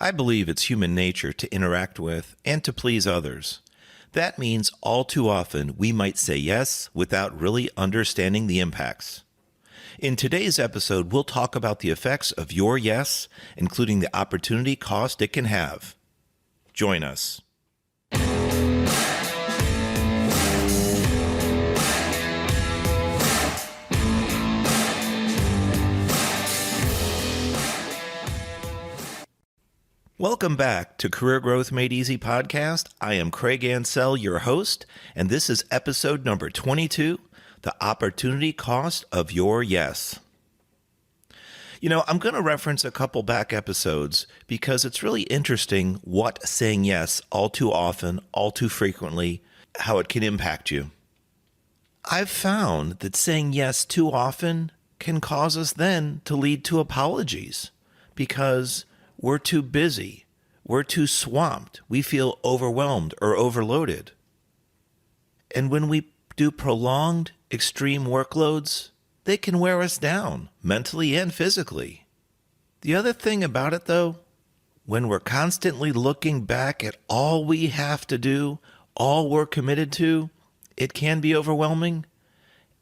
I believe it's human nature to interact with and to please others. That means all too often we might say yes without really understanding the impacts. In today's episode, we'll talk about the effects of your yes, including the opportunity cost it can have. Join us. Welcome back to Career Growth Made Easy podcast. I am Craig Ansell, your host, and this is episode number 22, The Opportunity Cost of Your Yes. I'm going to reference a couple back episodes because it's really interesting what saying yes all too often, all too frequently, how it can impact you. I've found that saying yes too often can cause us then to lead to apologies because we're too busy, we're too swamped, we feel overwhelmed or overloaded. And when we do prolonged, extreme workloads, they can wear us down, mentally and physically. The other thing about it, though, when we're constantly looking back at all we have to do, all we're committed to, it can be overwhelming,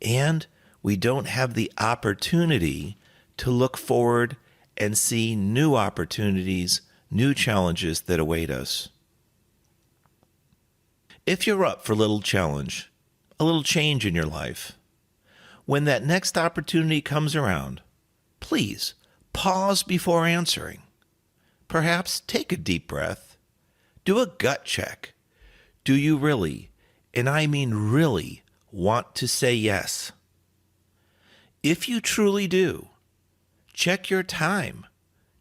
and we don't have the opportunity to look forward and see new opportunities, new challenges that await us. If you're up for a little challenge, a little change in your life, when that next opportunity comes around, please pause before answering. Perhaps take a deep breath. Do a gut check. Do you really, and I mean really, want to say yes? If you truly do, check your time,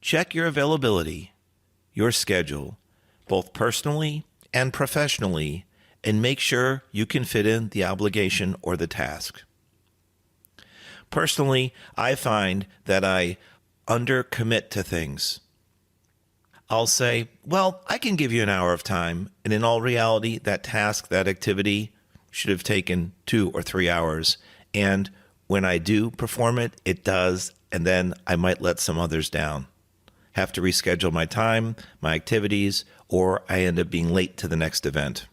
check your availability, your schedule, both personally and professionally, and make sure you can fit in the obligation or the task. Personally, I find that I undercommit to things. I'll say, well, I can give you an hour of time, and in all reality, that task, that activity should have taken 2 or 3 hours, and when I do perform it, it does, and then I might let some others down. Have to reschedule my time, my activities, or I end up being late to the next event.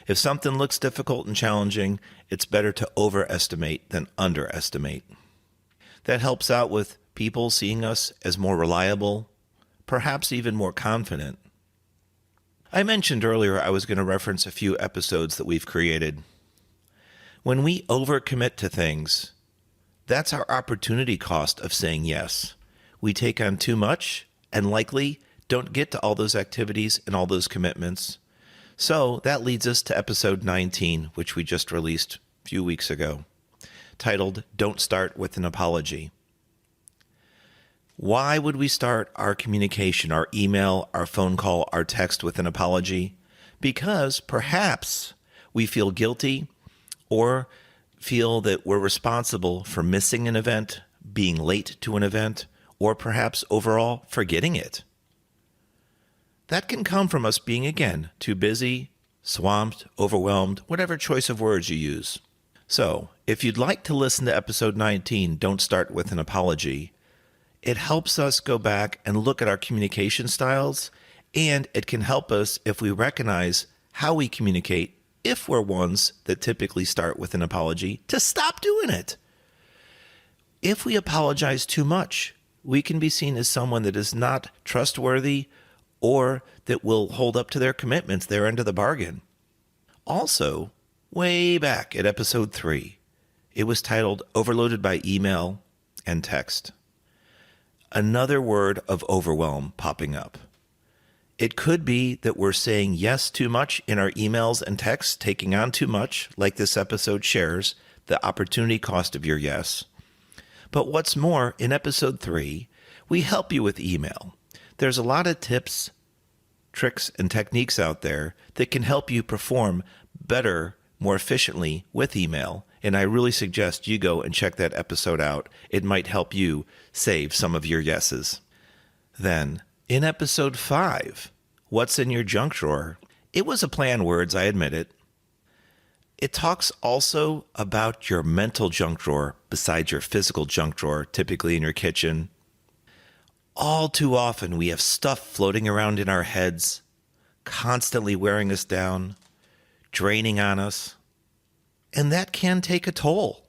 If something looks difficult and challenging, it's better to overestimate than underestimate. That helps out with people seeing us as more reliable, perhaps even more confident. I mentioned earlier I was going to reference a few episodes that we've created. When we overcommit to things, that's our opportunity cost of saying yes. We take on too much and likely don't get to all those activities and all those commitments. So that leads us to episode 19, which we just released a few weeks ago, titled, Don't Start with an Apology. Why would we start our communication, our email, our phone call, our text with an apology? Because perhaps we feel guilty or feel that we're responsible for missing an event, being late to an event, or perhaps overall forgetting it. That can come from us being, again, too busy, swamped, overwhelmed, whatever choice of words you use. So, if you'd like to listen to episode 19, Don't Start with an Apology, it helps us go back and look at our communication styles, and it can help us if we recognize how we communicate if we're ones that typically start with an apology, to stop doing it. If we apologize too much, we can be seen as someone that is not trustworthy or that will hold up to their commitments, their end of the bargain. Also, way back at episode 3, it was titled Overloaded by Email and Text. Another word of overwhelm popping up. It could be that we're saying yes too much in our emails and texts, taking on too much, like this episode shares, the opportunity cost of your yes. But what's more, in episode 3, we help you with email. There's a lot of tips, tricks, and techniques out there that can help you perform better, more efficiently with email. And I really suggest you go and check that episode out. It might help you save some of your yeses. Then, in episode 5, What's in Your Junk Drawer? It was a play on words, I admit it. It talks also about your mental junk drawer besides your physical junk drawer, typically in your kitchen. All too often, we have stuff floating around in our heads, constantly wearing us down, draining on us, and that can take a toll.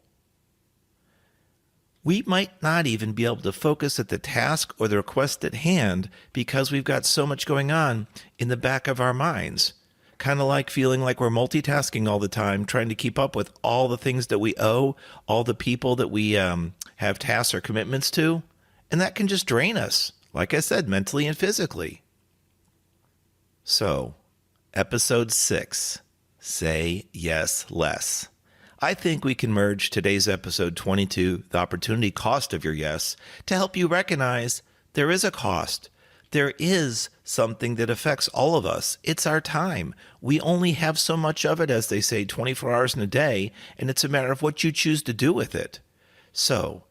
We might not even be able to focus at the task or the request at hand because we've got so much going on in the back of our minds. Kind of like feeling like we're multitasking all the time, trying to keep up with all the things that we owe, all the people that we have tasks or commitments to. And that can just drain us, like I said, mentally and physically. So, episode 6, Say Yes Less. I think we can merge today's episode 22, The Opportunity Cost of Your Yes, to help you recognize there is a cost. There is something that affects all of us. It's our time. We only have so much of it, as they say, 24 hours in a day, and it's a matter of what you choose to do with it. So,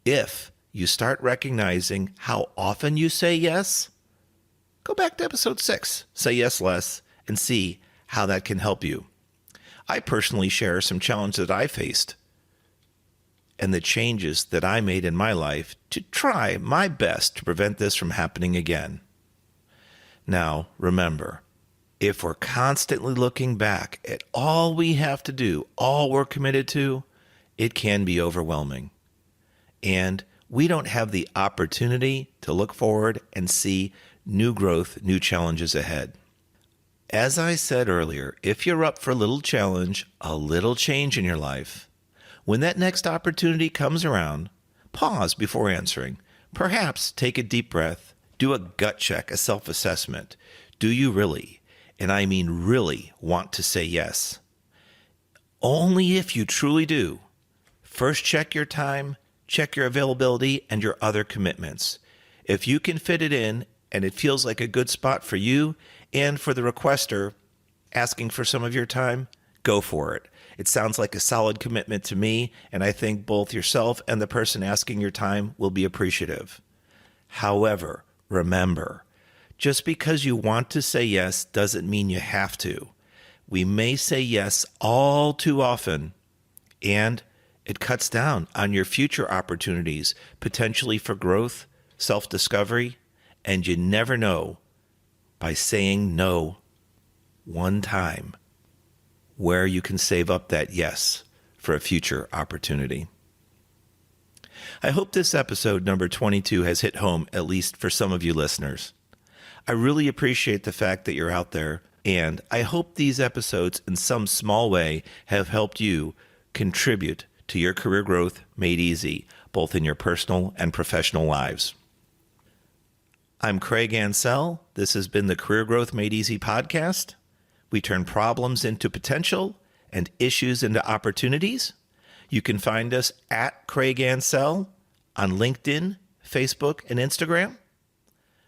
if you start recognizing how often you say yes, go back to episode 6, Say Yes Less, and see how that can help you. I personally share some challenges that I faced and the changes that I made in my life to try my best to prevent this from happening again. Now, remember, if we're constantly looking back at all we have to do, all we're committed to, it can be overwhelming. And we don't have the opportunity to look forward and see new growth, new challenges ahead. As I said earlier, if you're up for a little challenge, a little change in your life, when that next opportunity comes around, pause before answering. Perhaps take a deep breath, do a gut check, a self-assessment. Do you really, and I mean really, want to say yes? Only if you truly do. First, check your time, check your availability, and your other commitments. If you can fit it in and it feels like a good spot for you and for the requester asking for some of your time, go for it. It sounds like a solid commitment to me, and I think both yourself and the person asking your time will be appreciative. However, remember, just because you want to say yes doesn't mean you have to. We may say yes all too often, and it cuts down on your future opportunities, potentially for growth, self-discovery, and you never know, by saying no one time, where you can save up that yes for a future opportunity. I hope this episode number 22 has hit home, at least for some of you listeners. I really appreciate the fact that you're out there, and I hope these episodes in some small way have helped you contribute to your career growth made easy, both in your personal and professional lives. I'm Craig Ansell. This has been the Career Growth Made Easy podcast. We turn problems into potential and issues into opportunities. You can find us at Craig Ansell on LinkedIn, Facebook, and Instagram.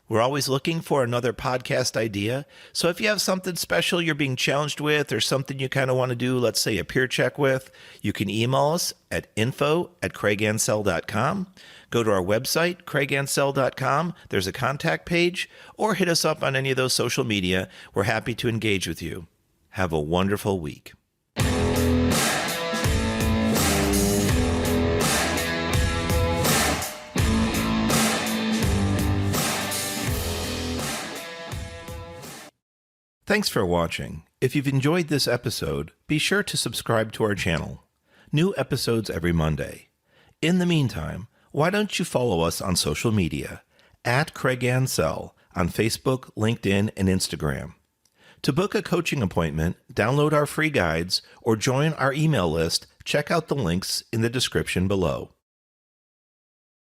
We're always looking for another podcast idea. So if you have something special you're being challenged with or something you kind of want to do, let's say a peer check with, you can email us at info@craigansell.com. Go to our website, craigansell.com. There's a contact page, or hit us up on any of those social media. We're happy to engage with you. Have a wonderful week. Thanks for watching. If you've enjoyed this episode, be sure to subscribe to our channel. New episodes every Monday. In the meantime, why don't you follow us on social media at Craig Ansell on Facebook, LinkedIn, and Instagram. To book a coaching appointment, download our free guides, or join our email list, check out the links in the description below.